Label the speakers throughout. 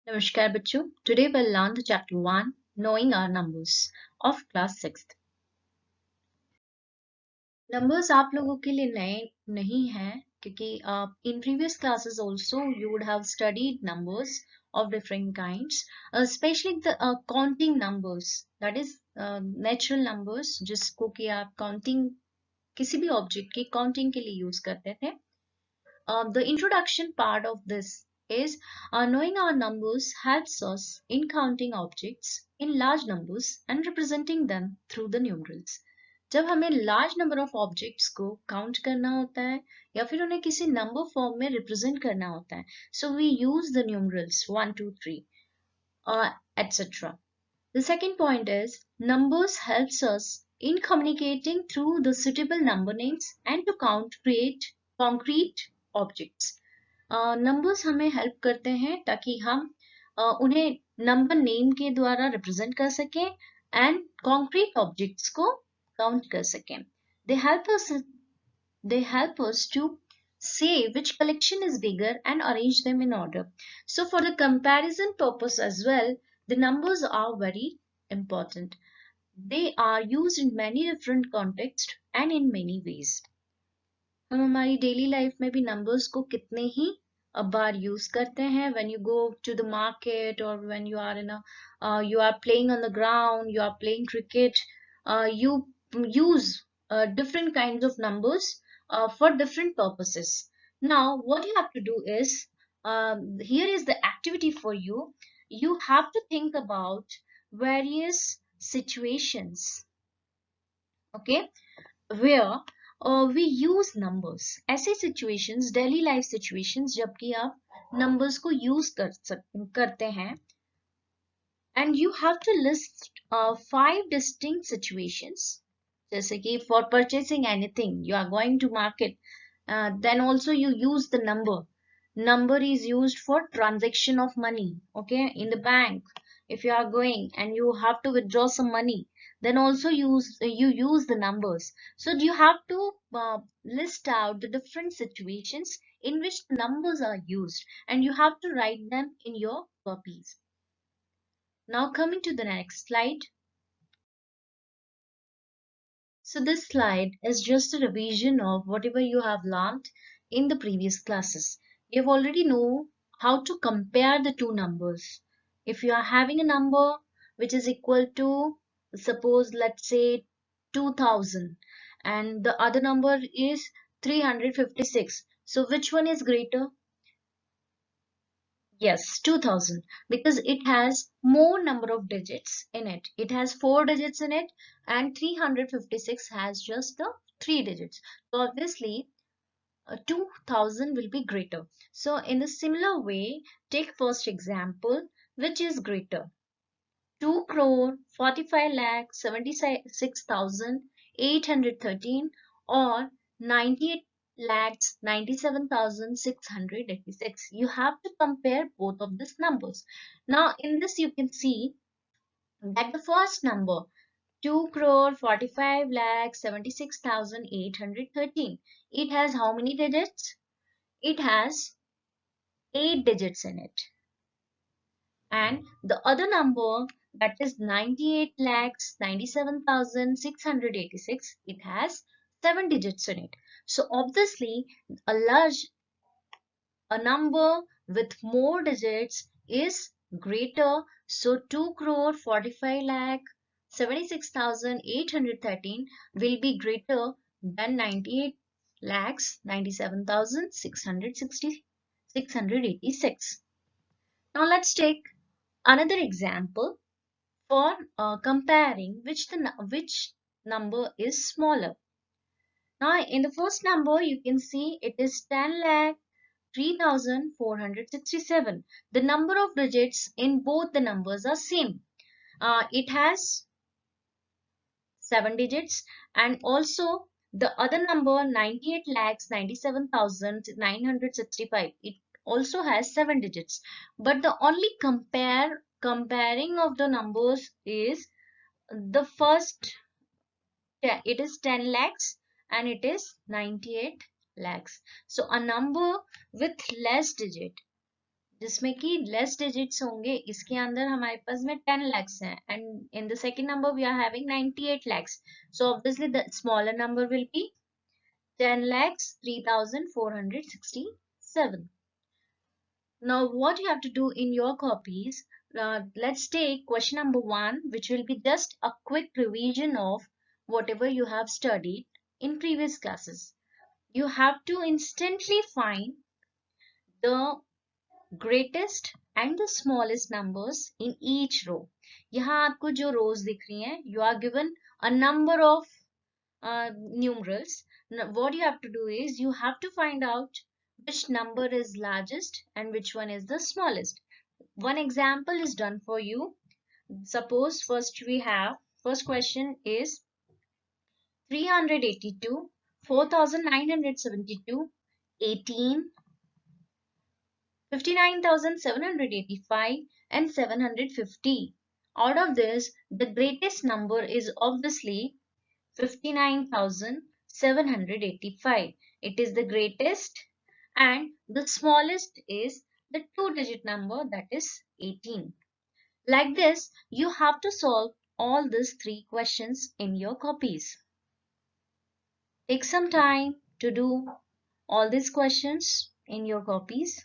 Speaker 1: नमस्कार बच्चों, today we'll learn the chapter 1 knowing our numbers of class 6th. Numbers आप लोगों के लिए नए नहीं हैं क्योंकि in previous classes also you would have studied numbers of different kinds, especially the counting numbers, that is natural numbers जिसको कि आप counting किसी भी object की counting के लिए use करते थे. The introduction part of this is knowing our numbers helps us in counting objects in large numbers and representing them through the numerals. जब हमें large number of objects को count करना होता है या फिर उन्हें किसी number form में represent करना होता है, so we use the numerals 1, 2, 3, etc. The second point is numbers helps us in communicating through the suitable number names and to count create concrete objects. Numbers हमें help करते हैं ताकि हम उन्हें number name के द्वारा represent कर सकें and concrete objects को count कर सकें. They help us to say which collection is bigger and arrange them in order. So for the comparison purpose as well, the numbers are very important. They are used in many different contexts and in many ways. हम हमारी daily life में भी numbers को कितने ही बार use करते हैं. When you go to the market or when you are you are playing on the ground, you are playing cricket, you use different kinds of numbers for different purposes. Now what you have to do is, here is the activity for you. You have to think about various situations, okay, where we use numbers. ऐसे situations, daily life situations जबकि आप numbers को use करते हैं, and you have to list 5 distinct situations. जैसे कि for purchasing anything, you are going to market, then also you use the number. Number is used for transaction of money, okay, in the bank. If you are going and you have to withdraw some money, then also you use the numbers. So you have to list out the different situations in which numbers are used, and you have to write them in your copies. Now coming to the next slide. So this slide is just a revision of whatever you have learned in the previous classes. You have already know how to compare the two numbers. If you are having a number which is equal to, suppose let's say 2000, and the other number is 356. So which one is greater? Yes, 2000, because it has more number of digits in it. It has 4 digits in it, and 356 has just the 3 digits. So obviously 2000 will be greater. So in a similar way, take first example, which is greater, 2 crore 45 lakh 76,813 or 98 lakhs 97,686. You have to compare both of these numbers. Now in this you can see that the first number, 2 crore 45 lakh 76,813, it has how many digits? It has 8 digits in it. And the other number, that is 98 lakhs 97,686, it has 7 digits in it. So obviously a number with more digits is greater. So 2 crore 45 lakh 76,813 will be greater than 98 lakhs 97,686. Now let's take another example for comparing which number is smaller. Now in the first number you can see it is 10 lakh 3,467. The number of digits in both the numbers are same. It has 7 digits, and also the other number 98 lakhs 97,965, it also has 7 digits. But the only comparing of the numbers is the first, it is 10 lakhs and it is 98 lakhs. So a number with less digit, जिसमें कि less digits होंगे, इसके अंदर हमारे पास में 10 lakhs हैं, and in the second number we are having 98 lakhs. So obviously the smaller number will be 10 lakhs 3,467. Now what you have to do in your copies, let's take question number 1, which will be just a quick revision of whatever you have studied in previous classes. You have to instantly find the greatest and the smallest numbers in each row. यहाँ आपको जो rows दिख रही हैं, you are given a number of numerals. Now, what you have to do is you have to find out which number is largest and which one is the smallest. One example is done for you. Suppose first question is 382, 4,972, 18, 59,785 and 750. Out of this, the greatest number is obviously 59,785. It is the greatest, and the smallest is the two-digit number, that is 18. Like this, you have to solve all these three questions in your copies. Take some time to do all these questions in your copies.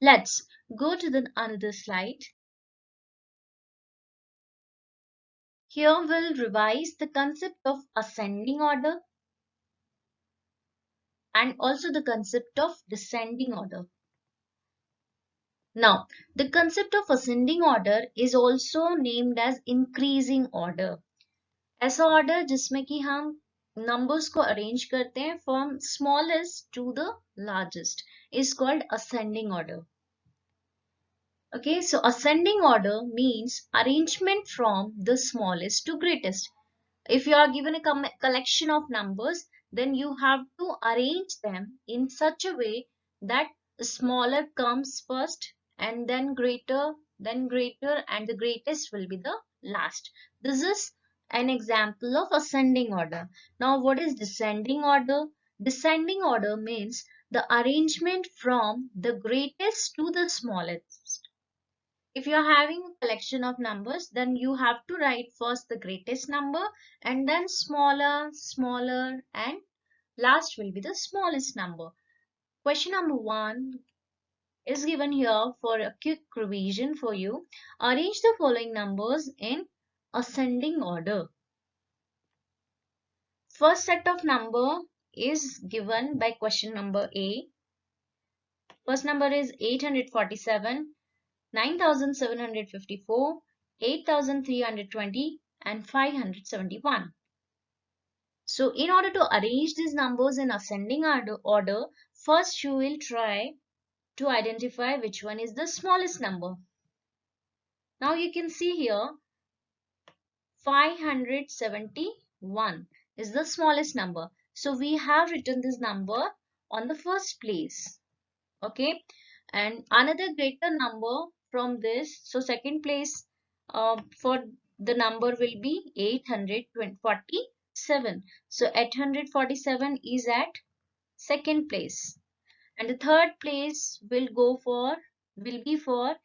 Speaker 1: Let's go to the another slide. Here we'll revise the concept of ascending order and also the concept of descending order. Now, the concept of ascending order is also named as increasing order. ऐसा order जिसमें कि हम numbers को arrange करते हैं from smallest to the largest is called ascending order. Okay, so ascending order means arrangement from the smallest to greatest. If you are given a collection of numbers, then you have to arrange them in such a way that smaller comes first and then greater, and the greatest will be the last. This is an example of ascending order. Now, what is descending order? Descending order means the arrangement from the greatest to the smallest. If you are having a collection of numbers, then you have to write first the greatest number and then smaller, smaller, and last will be the smallest number. Question number 1 is given here for a quick revision for you. Arrange the following numbers in ascending order. First set of number is given by question number A. First number is 847. 9,754, 8,320 and 571. So in order to arrange these numbers in ascending order, first you will try to identify which one is the smallest number. Now you can see here 571 is the smallest number. So we have written this number on the first place. Okay, and another greater number from this, so second place for the number will be 847. So 847 is at second place, and the third place will be for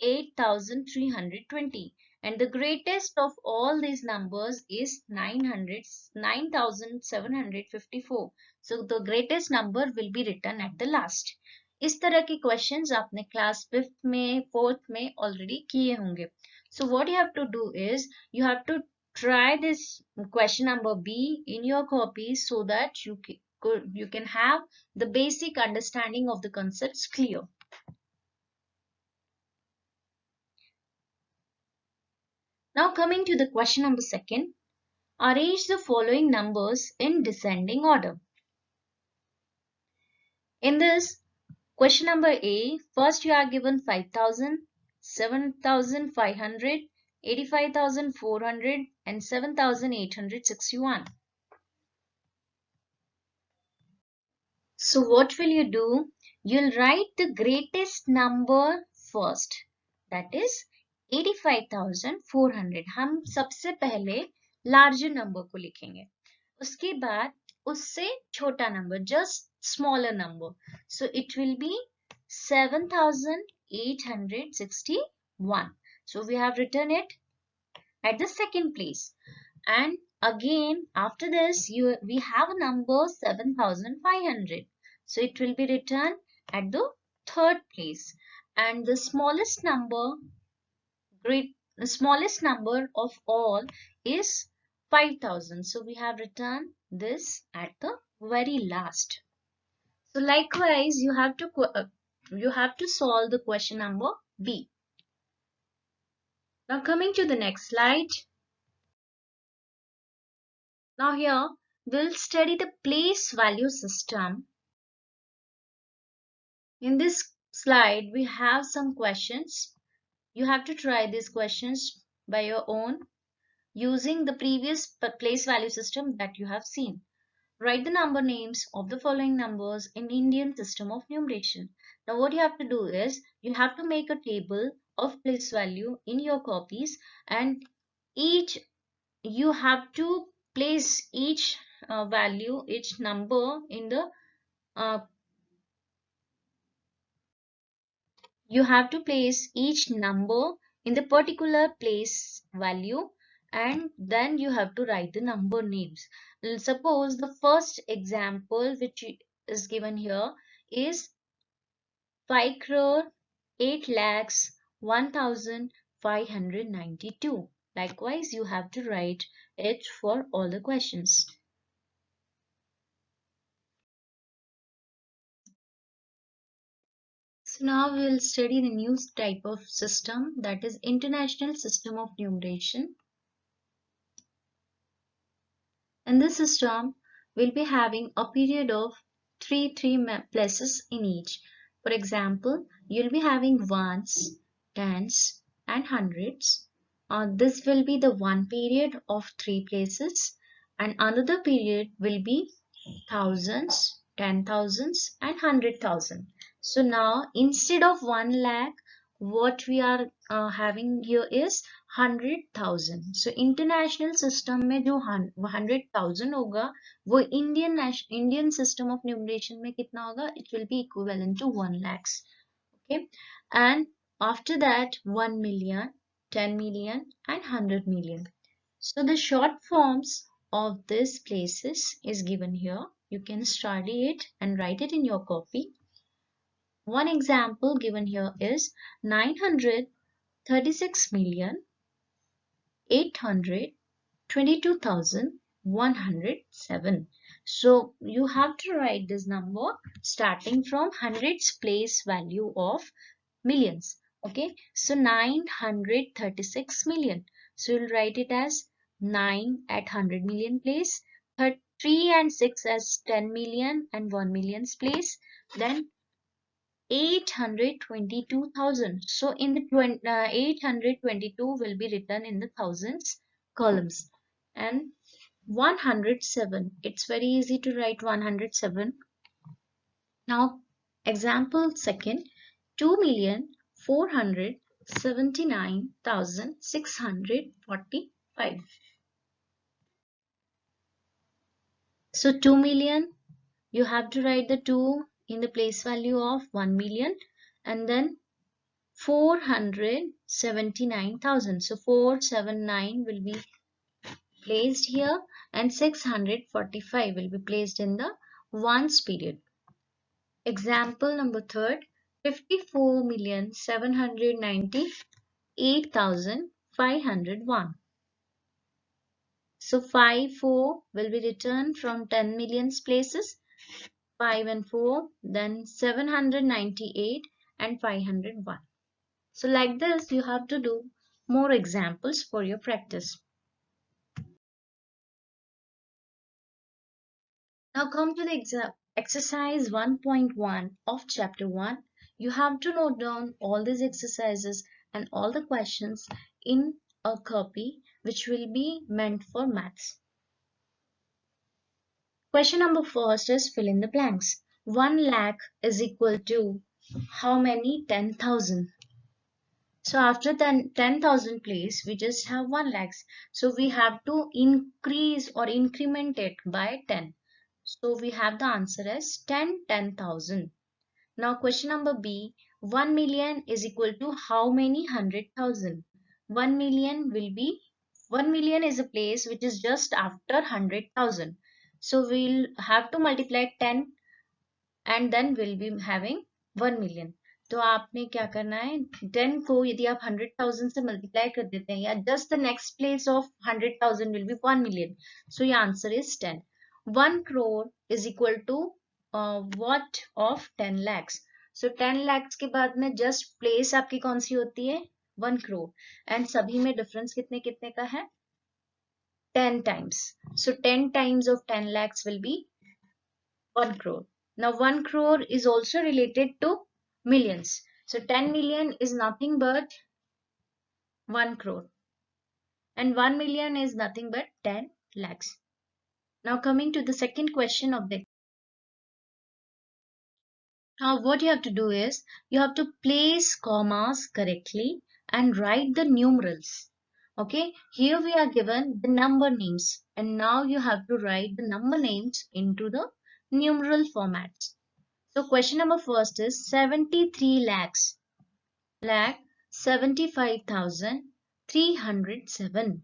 Speaker 1: 8,320, and the greatest of all these numbers is 9,754. So the greatest number will be written at the last. इस तरह के questions आपने class 5th में 4th में already किए होंगे. So what you have to do is you have to try this question number B in your copy so that you can have the basic understanding of the concepts clear. Now coming to the question number 2, arrange the following numbers in descending order. In this question number A, first you are given 5,000, 7,500, 85,400 and 7,861. So what will you do? You'll write the greatest number first, that is 85,400. हम सबसे पहले larger number को लिखेंगे, उसके बाद उससे छोटा number, just smaller number, so it will be 7861. So we have written it at the second place. And again after this we have a number 7500, so it will be written at the third place. And the smallest number of all is 5000, so we have written this at the very last. So likewise you have to solve the question number B. Now coming to the next slide. Now here we'll study the place value system. In this slide we have some questions. You have to try these questions by your own using the previous place value system that you have seen. Write the number names of the following numbers in Indian system of numeration. Now what you have to do is you have to make a table of place value in your copies, and each you have to place each value, each number in the uh, you have to place each number in the particular place value, and then you have to write the number names. Suppose the first example which is given here is 5 crore 8 lakhs 1592. Likewise you have to write it for all the questions. So now we will study the new type of system, that is International System of Numeration. In this system, we'll be having a period of three places in each. For example, you'll be having ones, tens, and hundreds. This will be the one period of 3 places, and another period will be thousands, 10,000s, and 100,000. So now instead of 1 lakh, what we are having here is 100,000. So international system में जो 100,000 होगा वो Indian system of numeration में कितना होगा? It will be equivalent to 1 lakhs. Okay, and after that 1 million, 10 million, and 100 million. So the short forms of these places is given here. You can study it and write it in your copy. One example given here is 936,822,107. So you have to write this number starting from hundreds place value of millions. Okay, so 936 million. So you'll write it as 9 at 100 million place, 3 and 6 as 10 million and 1 million's place, then 822,000. So in the 822 will be written in the thousands columns, and 107. It's very easy to write 107. Now example second, 2,479,645. So 2 million, you have to write the 2 in the place value of 1 million, and then 479,000. So 479 will be placed here, and 645 will be placed in the ones period. Example number third, 54,798,501. So 4 will be returned from 10 millions places, 5 and 4, then 798 and 501. So like this you have to do more examples for your practice. Now come to the exercise 1.1 of chapter 1. You have to note down all these exercises and all the questions in a copy which will be meant for maths. Question number first is fill in the blanks. 1 lakh is equal to how many 10,000? So after 10,000 place, we just have 1 lakhs. So we have to increase or increment it by 10. So we have the answer as 10,000. Now question number B, 1 million is equal to how many 100,000? 1 million will be, 1 million is a place which is just after 100,000. So we'll have to multiply 10 and then we'll be having 1 million. तो आपने क्या करना है, 10 को यदि आप 100,000 से multiply कर देते हैं या just the next place of 100,000 will be 1 million. So your answer is 10. 1 crore is equal to what of 10 lakhs. So 10 lakhs के बाद में जस्ट प्लेस आपकी कौन सी होती है, 1 crore. एंड सभी में डिफरेंस कितने कितने का है, 10 times. So 10 times of 10 lakhs will be 1 crore. Now 1 crore is also related to millions. So 10 million is nothing but 1 crore. And 1 million is nothing but 10 lakhs. Now coming to the second question of the, now what you have to do is, you have to place commas correctly and write the numerals. Okay, here we are given the number names and now you have to write the number names into the numeral formats. So question number first is 73 lakhs, lakh 75,307.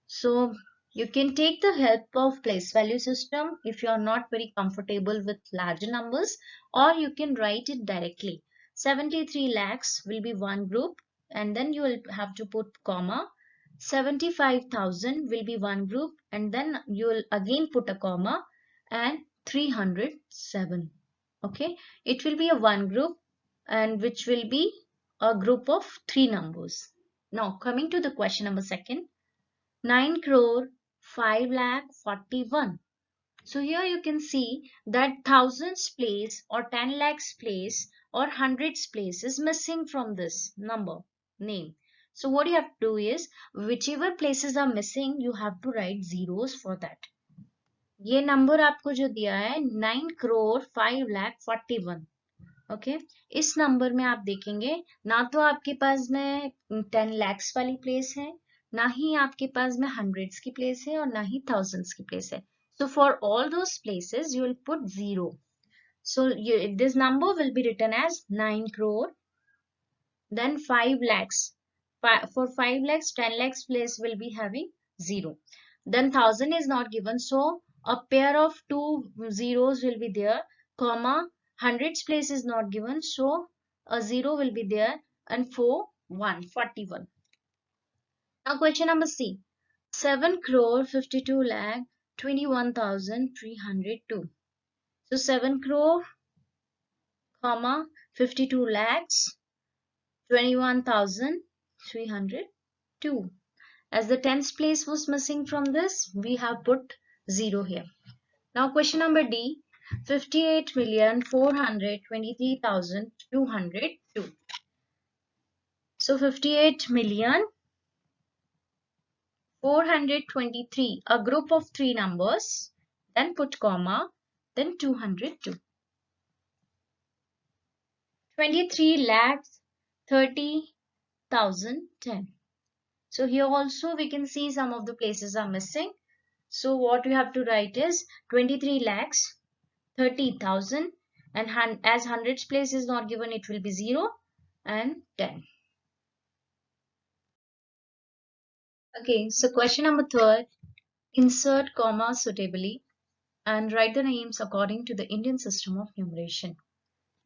Speaker 1: So you can take the help of place value system if you are not very comfortable with larger numbers, or you can write it directly. 73 lakhs will be one group and then you will have to put comma. 75,000 will be one group and then you will again put a comma, and 307. Okay, it will be a one group and which will be a group of three numbers. Now coming to the question number second, 9 crore 5 lakh 41. So here you can see that thousands place or 10 lakhs place or hundreds place is missing from this number name. So what you have to do is, whichever places are missing, you have to write zeros for that. ये number आपको जो दिया है 9 crore 5 lakh 41. Okay, इस number में आप देखेंगे ना तो आपके पास में 10 lakhs वाली प्लेस है, ना ही आपके पास में hundreds की प्लेस है और ना ही thousands की प्लेस है. So for all those places you will put 0. So this number will be written as 9 crore, then 5 lakhs. For 5 lakhs, 10 lakhs place will be having 0. Then 1000 is not given, so a pair of two zeros will be there, comma, hundreds place is not given, so a 0 will be there, and 41. Now question number C. 7 crore 52 lakh 21,302. So 7 crore, comma, 52 lakhs 21,302. As the tens place was missing from this, we have put 0 here. Now question number D, 58,423,202. So 58,423, a group of three numbers, then put comma, then 202. 23 lakhs 30,010. So here also we can see some of the places are missing. So what we have to write is 23 lakhs 30,000, and as hundreds place is not given, it will be 0 and 10. Okay, so question number third, insert comma suitably and write the names according to the Indian system of numeration.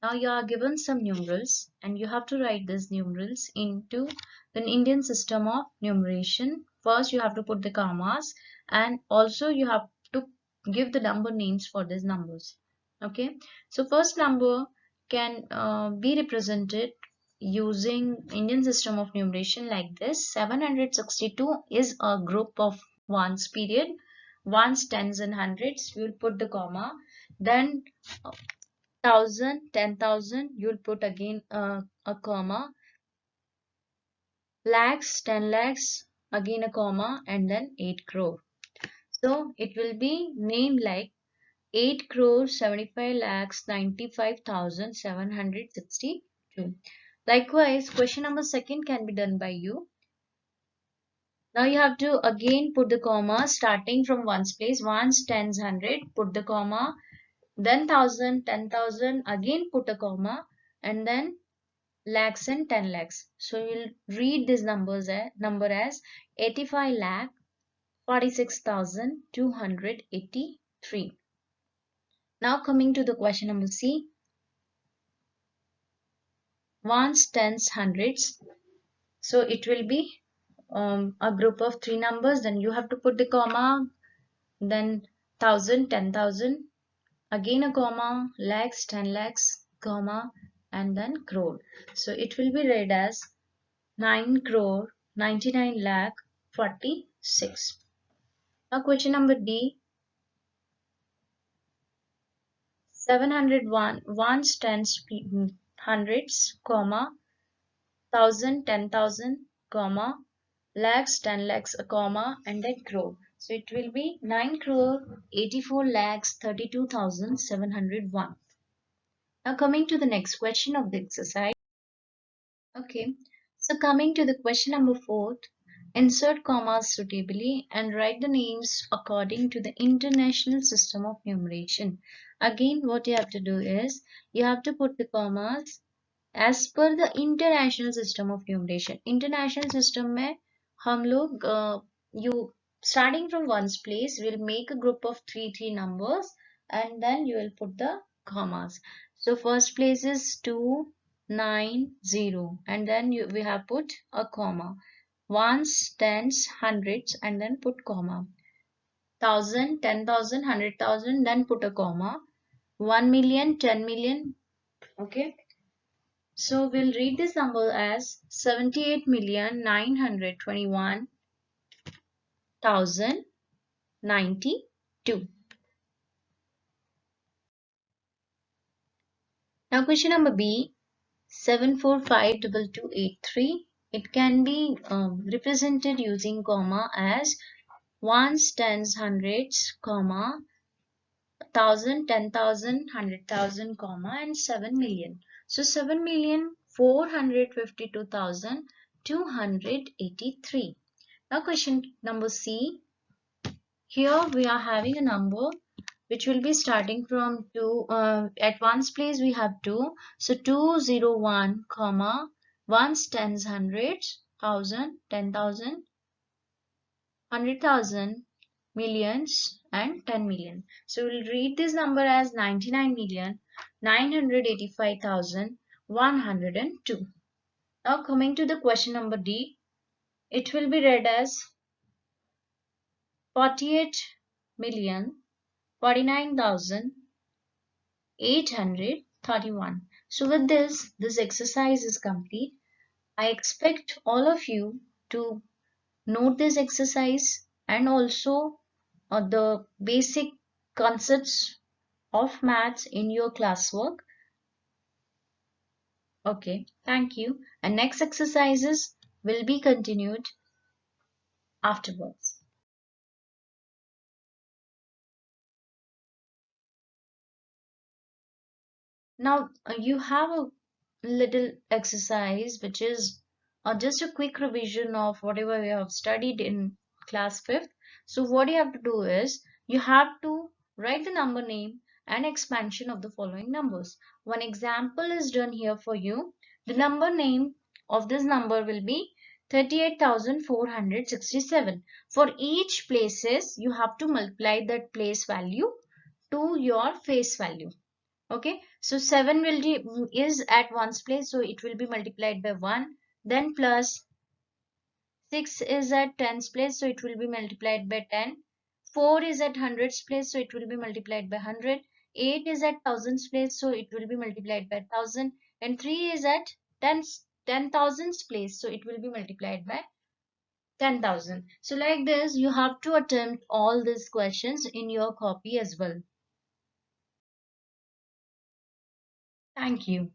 Speaker 1: Now you are given some numerals and you have to write these numerals into the Indian system of numeration. First you have to put the commas and also you have to give the number names for these numbers. Okay, so first number can be represented using Indian system of numeration like this. 762 is a group of ones period, ones, tens and hundreds. We will put the comma. Then 1,000, 10,000, you'll put again a comma. Lakhs, 10 lakhs, again a comma, and then 8 crore. So it will be named like 8 crore 75 lakhs 95,762. Likewise, question number second can be done by you. Now you have to again put the comma starting from ones place, ones, tens, hundred, put the comma, then thousand, 10,000, again put a comma, and then lakhs and 10 lakhs. So you'll read this number as 85 lakh 46,283. Now coming to the question number C, ones, tens, hundreds. So it will be a group of three numbers. Then you have to put the comma, then thousand, 10,000, again a comma, lakhs, 10 lakhs, comma, and then crore. So it will be read as 9 crore 99 lakh 46. Now question number D, 701 ones, tens, hundreds, comma, thousand, 10,000, comma, lakhs, 10 lakhs, a comma, and then crore. So it will be 9 crore 84 lakhs 32,701. Now coming to the next question of the exercise. Okay, so coming to the question number 4, insert commas suitably and write the names according to the International System of Numeration. Again, what you have to do is you have to put the commas as per the International System of Numeration. International system में हम लोग you starting from ones place will make a group of three numbers and then you will put the commas. So first place is 290 and then we have put a comma. Ones, tens, hundreds and then put comma. 1,000, 10,000, 100,000 then put a comma. 1,000,000, 10,000,000. Okay. So we'll read this number as 78,921,092. Now question number B, 7452283. It can be represented using comma as ones, tens, hundreds, comma, 1,000, 10,000, 100,000, comma, and 7 million. So 7,452,283. Now question number C. Here we are having a number which will be starting from 2. At ones place we have 2. So 201, comma, ones, tens, hundreds, 1,000, 10,000, 100,000, millions, and 10 million. So we'll read this number as 99,985,102. Now coming to the question number D, it will be read as 48,049,831. So with this exercise is complete. I expect all of you to note this exercise and also the basic concepts of maths in your classwork. Okay, thank you. And next exercises will be continued afterwards. Now you have a little exercise which is just a quick revision of whatever we have studied in class 5th. So what you have to do is you have to write the number name and expansion of the following numbers. One example is done here for you. The number name of this number will be 38,467. For each places you have to multiply that place value to your face value. Okay, so 7 will be is at ones place, so it will be multiplied by 1. Then plus 6 is at tens place, so it will be multiplied by 10. 4 is at hundreds place, so it will be multiplied by 100. 8 is at thousands place, so it will be multiplied by 1,000. And 3 is at 10,000s place, so it will be multiplied by 10,000. So like this, you have to attempt all these questions in your copy as well. Thank you.